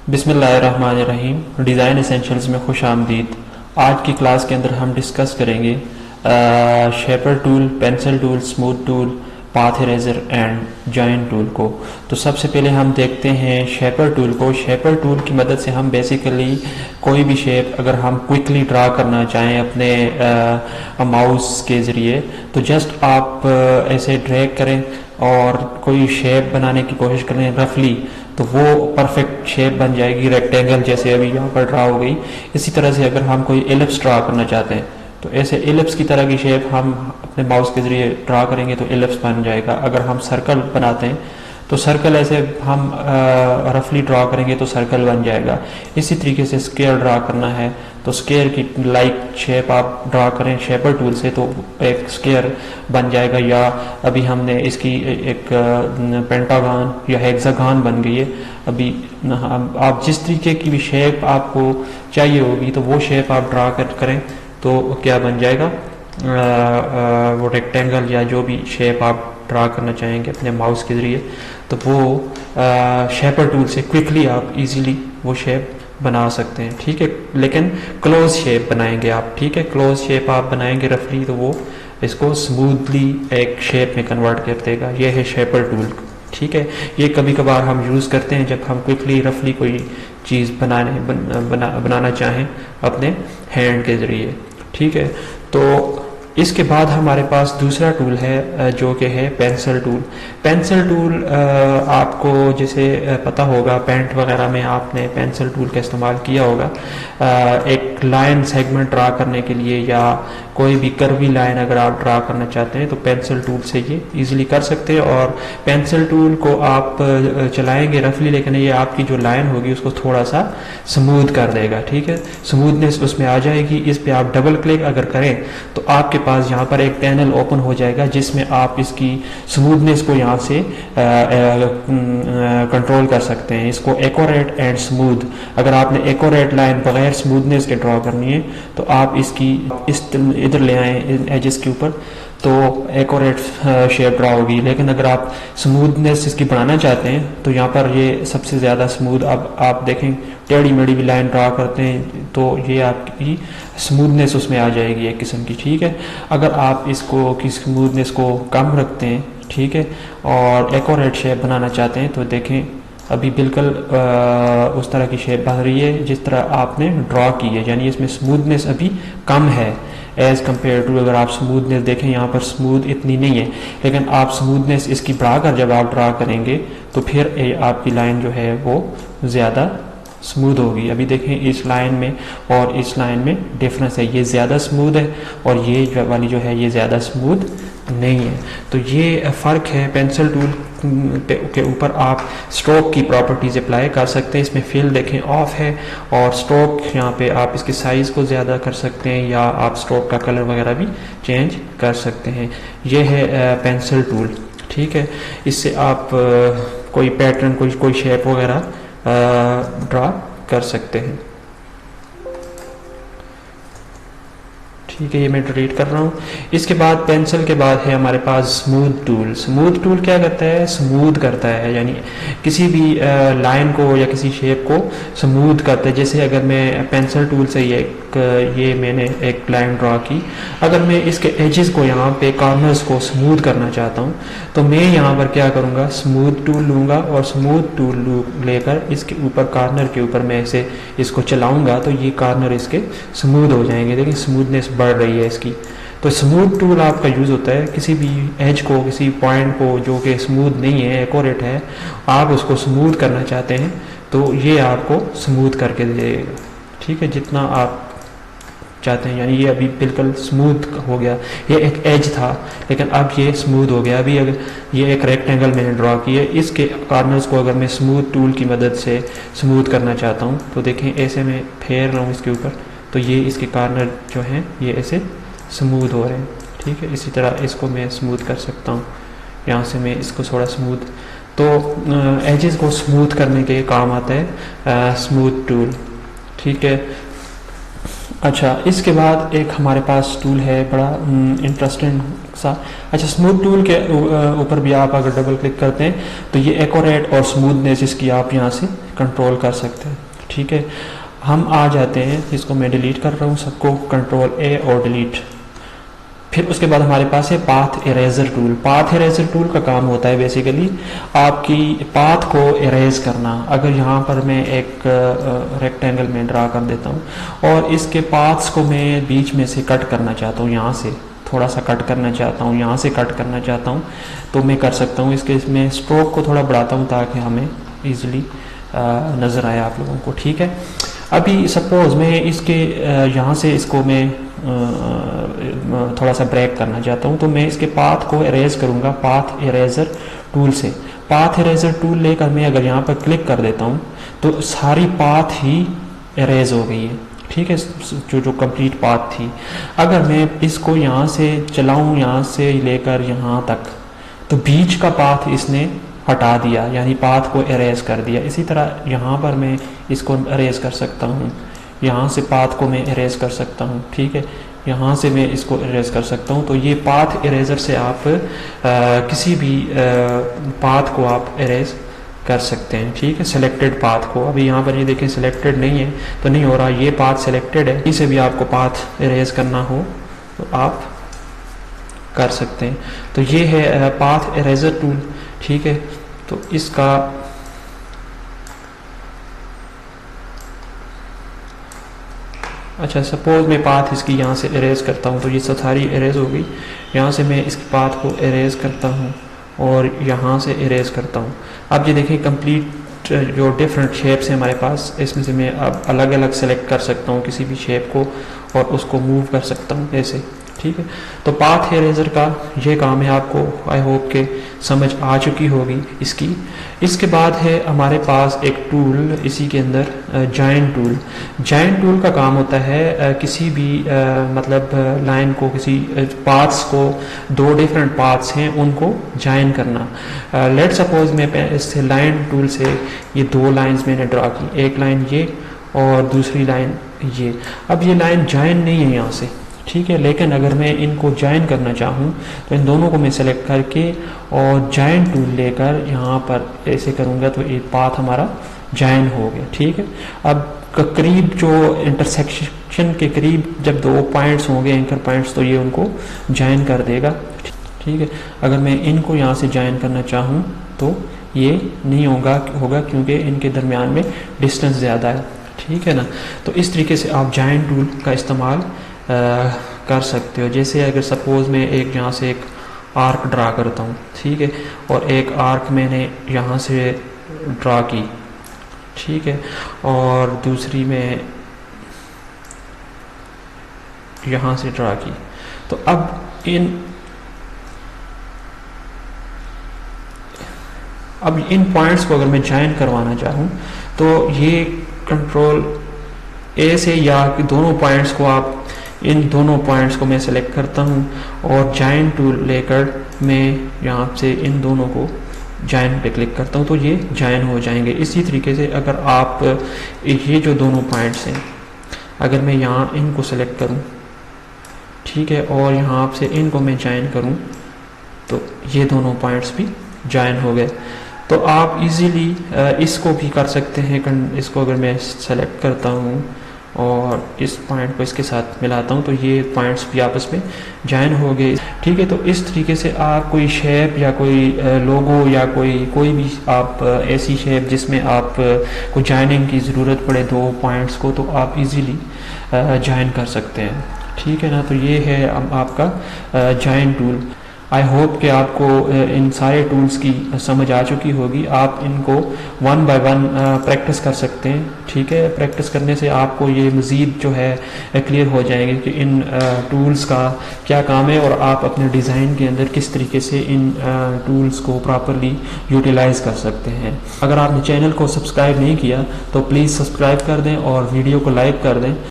बिस्मिल्लाहिर्रहमानिर्रहीम। Design essentials में खुश आमदीद। आज की क्लास के अंदर हम डिस्कस करेंगे shaper tool, pencil tool, smooth tool, path eraser and join tool को। तो सबसे पहले हम देखते हैं शेपर टूल को। शेपर टूल की मदद से हम बेसिकली कोई भी शेप अगर हम क्विकली ड्रा करना चाहें अपने माउस के ज़रिए, तो जस्ट आप ऐसे ड्रैग करें और कोई शेप बनाने की कोशिश करें रफली, तो वो परफेक्ट शेप बन जाएगी, रेक्टेंगल जैसे अभी यहाँ पर ड्रा हो गई। इसी तरह से अगर हम कोई एलिप्स ड्रा करना चाहते हैं तो ऐसे एलिप्स की तरह की शेप हम अपने माउस के ज़रिए ड्रा करेंगे तो एलिप्स बन जाएगा। अगर हम सर्कल बनाते हैं तो सर्कल ऐसे हम रफली ड्रा करेंगे तो सर्कल बन जाएगा। इसी तरीके से स्क्वायर ड्रा करना है तो स्क्वायर की लाइक शेप आप ड्रा करें शेपर टूल से तो एक स्क्वायर बन जाएगा। या अभी हमने इसकी एक पेंटागन या हेक्सागन बन गई है। अभी आप जिस तरीके की भी शेप आपको चाहिए होगी तो वो शेप आप ड्रा करें तो क्या बन जाएगा, वो रेक्टेंगल या जो भी शेप आप ड्रा करना चाहेंगे अपने माउस के ज़रिए, तो वो शेपर टूल से क्विकली आप इजीली वो शेप बना सकते हैं। ठीक है, लेकिन क्लोज शेप बनाएंगे आप। ठीक है, क्लोज शेप आप बनाएंगे रफली तो वो इसको स्मूथली एक शेप में कन्वर्ट कर देगा। ये है शेपर टूल। ठीक है, ये कभी कभार हम यूज़ करते हैं जब हम क्विकली रफली कोई चीज़ बनाना चाहें अपने हैंड के ज़रिए। ठीक है, तो इसके बाद हमारे पास दूसरा टूल है जो कि है पेंसिल टूल। पेंसिल टूल आपको जैसे पता होगा पेंट वगैरह में आपने पेंसिल टूल का इस्तेमाल किया होगा एक लाइन सेगमेंट ड्रा करने के लिए, या कोई भी कर्वी लाइन अगर आप ड्रा करना चाहते हैं तो पेंसिल टूल से ये इजीली कर सकते हैं। और पेंसिल टूल को आप चलाएंगे रफली, लेकिन ये आपकी जो लाइन होगी उसको थोड़ा सा स्मूथ कर देगा। ठीक है, स्मूथनेस उसमें आ जाएगी। इस पे आप डबल क्लिक अगर करें तो आपके पास यहाँ पर एक पैनल ओपन हो जाएगा जिसमें आप इसकी स्मूथनेस को यहाँ से कंट्रोल कर सकते हैं। इसको एक्यूरेट एंड स्मूथ, अगर आपने एक्यूरेट लाइन बगैर स्मूथनेस के ड्रॉ करनी है तो आप इसकी इस इधर ले आए एजेस के ऊपर तो एक्यूरेट शेप ड्रा होगी। लेकिन अगर आप स्मूथनेस इसकी बढ़ाना चाहते हैं तो यहाँ पर ये सबसे ज़्यादा स्मूथ, अब आप देखें टेढ़ी मेढ़ी भी लाइन ड्रा करते हैं तो ये आपकी स्मूथनेस उसमें आ जाएगी एक किस्म की। ठीक है, अगर आप इसको की स्मूथनेस को कम रखते हैं, ठीक है, और एक्यूरेट शेप बनाना चाहते हैं तो देखें अभी बिल्कुल उस तरह की शेप बन रही है जिस तरह आपने ड्रॉ की है, यानी इसमें स्मूथनेस अभी कम है एज़ कम्पेयर टू। अगर आप स्मूथनेस देखें यहाँ पर स्मूथ इतनी नहीं है, लेकिन आप स्मूथनेस इसकी बढ़ाकर जब आप ड्रा करेंगे तो फिर आपकी लाइन जो है वो ज़्यादा स्मूथ होगी। अभी देखें इस लाइन में और इस लाइन में डिफरेंस है, ये ज़्यादा स्मूथ है और ये वाली जो है ये ज़्यादा स्मूथ नहीं है। तो ये फ़र्क है। पेंसिल टूल के ऊपर आप स्ट्रोक की प्रॉपर्टीज़ अप्लाई कर सकते हैं। इसमें फिल देखें ऑफ है और स्ट्रोक यहाँ पे आप इसके साइज़ को ज़्यादा कर सकते हैं या आप स्ट्रोक का कलर वगैरह भी चेंज कर सकते हैं। ये है पेंसिल टूल। ठीक है, इससे आप कोई पैटर्न कोई शेप वगैरह ड्रा कर सकते हैं। ठीक है, ये मैं डिलीट कर रहा हूँ। इसके बाद पेंसिल के बाद है हमारे पास स्मूथ टूल। स्मूथ टूल क्या करता है, स्मूथ करता है, यानी किसी भी लाइन को या किसी शेप को स्मूथ करता है। जैसे अगर मैं पेंसिल टूल से ये मैंने एक लाइन ड्रा की, अगर मैं इसके एजेस को यहाँ पे कॉर्नर्स को स्मूथ करना चाहता हूँ तो मैं यहाँ पर क्या करूँगा, स्मूथ टूल लूँगा और स्मूथ टूल लेकर इसके ऊपर कॉर्नर के ऊपर मैं ऐसे इसको चलाऊँगा तो ये कॉर्नर इसके स्मूथ हो जाएंगे। देखिए स्मूथनेस बढ़ रही है इसकी। तो स्मूथ टूल आपका यूज़ होता है किसी भी एज को, किसी पॉइंट को जो कि स्मूथ नहीं है, एक्यूरेट है, आप उसको स्मूथ करना चाहते हैं तो ये आपको स्मूथ करके दे देगा। ठीक है, जितना आप चाहते हैं, यानी ये अभी बिल्कुल स्मूथ हो गया। ये एक एज था लेकिन अब ये स्मूथ हो गया। अभी अगर ये एक रेक्टेंगल मैंने ड्रॉ की है, इसके कॉर्नर्स को अगर मैं स्मूथ टूल की मदद से स्मूथ करना चाहता हूँ तो देखें ऐसे मैं फेर रहा हूँ इसके ऊपर तो ये इसके कॉर्नर जो हैं ये ऐसे स्मूथ हो रहे हैं। ठीक है, इसी तरह इसको मैं स्मूथ कर सकता हूँ। यहाँ से मैं इसको थोड़ा स्मूथ, तो एजेस को स्मूथ करने के काम आता है स्मूथ टूल। ठीक है, अच्छा, इसके बाद एक हमारे पास टूल है बड़ा इंटरेस्टिंग सा। अच्छा, स्मूथ टूल के ऊपर भी आप अगर डबल क्लिक करते हैं तो ये एक्यूरेट और स्मूथनेस इसकी आप यहाँ से कंट्रोल कर सकते हैं। ठीक है, हम आ जाते हैं, इसको मैं डिलीट कर रहा हूँ सबको, कंट्रोल ए और डिलीट। फिर उसके बाद हमारे पास है path eraser tool. Path eraser tool का काम होता है बेसिकली आपकी पाथ को इरेज करना। अगर यहाँ पर मैं एक रेक्टेंगल में ड्रा कर देता हूँ और इसके पाथ्स को मैं बीच में से कट करना चाहता हूँ, यहाँ से थोड़ा सा कट करना चाहता हूँ, यहाँ से कट करना चाहता हूँ, तो मैं कर सकता हूँ। इसके इसमें स्ट्रोक को थोड़ा बढ़ाता हूँ ताकि हमें ईजिली नज़र आए आप लोगों को। ठीक है, अभी सपोज मैं इसके यहाँ से इसको मैं थोड़ा सा ब्रेक करना चाहता हूँ, तो मैं इसके पाथ को इरेज करूँगा पाथ इरेजर टूल से। पाथ इरेजर टूल लेकर मैं अगर यहाँ पर क्लिक कर देता हूँ तो सारी पाथ ही इरेज हो गई है। ठीक है, जो कंप्लीट पाथ थी। अगर मैं इसको यहाँ से चलाऊँ, यहाँ से लेकर यहाँ तक, तो बीच का पाथ इसने हटा दिया, यानी पाथ को इरेज कर दिया। इसी तरह यहाँ पर मैं इसको इरेज कर सकता हूँ, यहाँ से पाथ को मैं इरेज कर सकता हूँ। ठीक है, यहाँ से मैं इसको इरेज कर सकता हूँ। तो ये पाथ इरेजर से आप किसी भी पाथ को आप इरेज कर सकते हैं। ठीक है, सिलेक्टेड पाथ को। अभी यहाँ पर ये देखें सिलेक्टेड नहीं है तो नहीं हो रहा, ये पाथ सिलेक्टेड है। इसे भी आपको पाथ इरेज करना हो तो आप कर सकते हैं। तो ये है पाथ इरेजर टूल। ठीक है, तो इसका अच्छा, सपोज मैं पाथ इसकी यहाँ से इरेज करता हूँ तो ये सारी इरेज हो गई। यहाँ से मैं इसकी पाथ को इरेज करता हूँ और यहाँ से इरेज करता हूँ। अब ये देखिए कंप्लीट जो डिफरेंट शेप्स हैं हमारे पास, इसमें से मैं अब अलग अलग सेलेक्ट कर सकता हूँ किसी भी शेप को और उसको मूव कर सकता हूँ ऐसे। ठीक है, तो पाथ इरेजर का ये काम है। आपको आई होप के समझ आ चुकी होगी इसकी। इसके बाद है हमारे पास एक टूल इसी के अंदर जॉइन टूल। जॉइन टूल का काम होता है किसी भी मतलब लाइन को, किसी पाथ्स को, दो डिफरेंट पाथ्स हैं उनको जॉइन करना। लेट सपोज मैं इस लाइन टूल से ये दो लाइंस मैंने ड्रा की, एक लाइन ये और दूसरी लाइन ये। अब ये लाइन जॉइन नहीं है यहाँ से, ठीक है, लेकिन अगर मैं इनको जॉइन करना चाहूँ तो इन दोनों को मैं सेलेक्ट करके और जॉइन टूल लेकर यहाँ पर ऐसे करूँगा तो एक पाथ हमारा जॉइन हो गया। ठीक है, अब करीब जो इंटरसेक्शन के करीब जब दो पॉइंट्स होंगे, एंकर पॉइंट्स, तो ये उनको जॉइन कर देगा। ठीक है, अगर मैं इनको यहाँ से जॉइन करना चाहूँ तो ये नहीं होगा क्योंकि इनके दरमियान में डिस्टेंस ज़्यादा है। ठीक है ना, तो इस तरीके से आप जॉइन टूल का इस्तेमाल कर सकते हो। जैसे अगर सपोज मैं एक यहाँ से एक आर्क ड्रा करता हूँ, ठीक है, और एक आर्क मैंने यहाँ से ड्रा की, ठीक है, और दूसरी मैं यहाँ से ड्रा की, तो अब इन पॉइंट्स को अगर मैं जॉइन करवाना चाहूँ तो ये कंट्रोल ए से, या दोनों पॉइंट्स को आप, इन दोनों पॉइंट्स को मैं सेलेक्ट करता हूँ और जॉइन टूल लेकर मैं यहाँ से इन दोनों को जॉइन पे क्लिक करता हूँ तो ये जॉइन हो जाएंगे। इसी तरीके से अगर आप ये जो दोनों पॉइंट्स हैं, अगर मैं यहाँ इनको सेलेक्ट करूँ, ठीक है, और यहाँ से इनको मैं जॉइन करूँ तो ये दोनों पॉइंट्स भी जॉइन हो गए। तो आप इजीली इसको भी कर सकते हैं। इसको अगर मैं सेलेक्ट करता हूँ और इस पॉइंट को इसके साथ मिलाता हूँ तो ये पॉइंट्स भी आपस में जॉइन हो गए। ठीक है, तो इस तरीके से आप कोई शेप या कोई लोगो या कोई भी आप ऐसी शेप जिसमें आप को जॉइनिंग की ज़रूरत पड़े दो पॉइंट्स को, तो आप इजीली जॉइन कर सकते हैं। ठीक है ना, तो ये है आपका जॉइन टूल। आई होप कि आपको इन सारे टूल्स की समझ आ चुकी होगी। आप इनको वन बाय वन प्रैक्टिस कर सकते हैं। ठीक है, प्रैक्टिस करने से आपको ये मज़ीद जो है क्लियर हो जाएंगे कि इन टूल्स का क्या काम है और आप अपने डिज़ाइन के अंदर किस तरीके से इन टूल्स को प्रॉपरली यूटिलाइज़ कर सकते हैं। अगर आपने चैनल को सब्सक्राइब नहीं किया तो प्लीज़ सब्सक्राइब कर दें और वीडियो को लाइक कर दें